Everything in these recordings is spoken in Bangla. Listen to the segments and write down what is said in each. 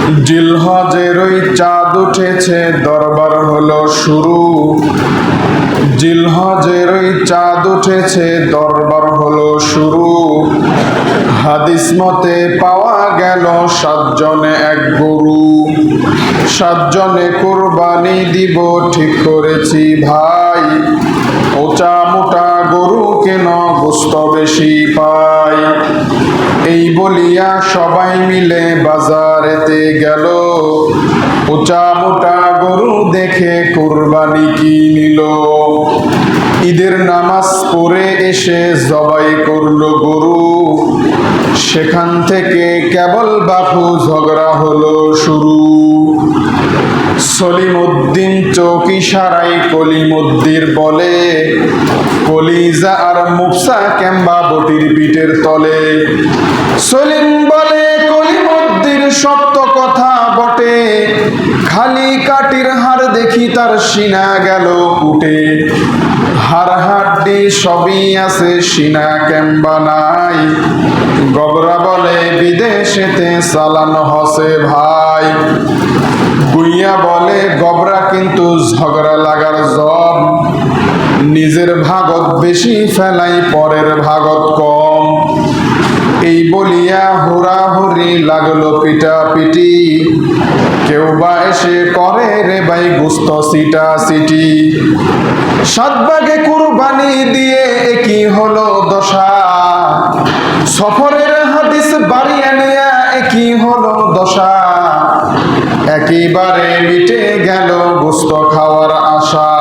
জিলহজের ওই চাঁদ উঠেছে, দরবার হলো শুরু। জিলহজের ওই চাঁদ উঠেছে, দরবার হলো শুরু। হাদিস মতে পাওয়া গেল 7 জনে এক গরু। 7 জনে কোরবানি দিব ঠিক করেছি ভাই। ওচা মোটা গরু কেন গোস্ত বেশি পাই। এই বলিয়া সবাই মিলে বাজারেতে গেল। উঁচা মোটা গরু দেখে কোরবানি কিনিল। ঈদের নামাজ পড়ে এসে জবাই করলো গরু। সেখান থেকে কেবল বাপু ঝগড়া হলো শুরু। সলিমউদ্দিন চৌকি সারাই কলিমুদ্দির বলে, কলিজা আর মুফসা কেম্বা বটির পিঠের তলে। সলিম বলে কলিমুদ্দির সত্য কথা বটে, খালি কাটির হাড় দেখি তার সিনা গেল উঠে। হাড় হাড্ডি সবই আছে, সিনা কেম্বা নাই। গবরা বলে বিদেশেতে চালানো হসে ভাই। গুইয়া বলে গবরা কিন্তু ঝগড়া লাগার জব। নিজের ভাগত বেশি ফেলাই, পরের ভাগত কম। এই বলিয়া হুড়াহুড়ি লাগলো পিটাপিটি। কেউ বা এসে করে রে ভাই গুস্ত সিটা সিটি। 7 ভাগে কুরবানি দিয়ে একই হলো দশা। সফরের হাদিস বাড়িয়ে নিয়া একই হলো দশা। একেবারে মিটে গেল গোস্ত খাওয়ার আশা।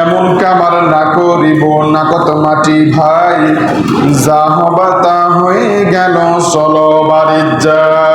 এমন কামার না করিব না কত মাটি ভাই। যা হবা তা হয়ে গেল, চলো বাড়ি যাই।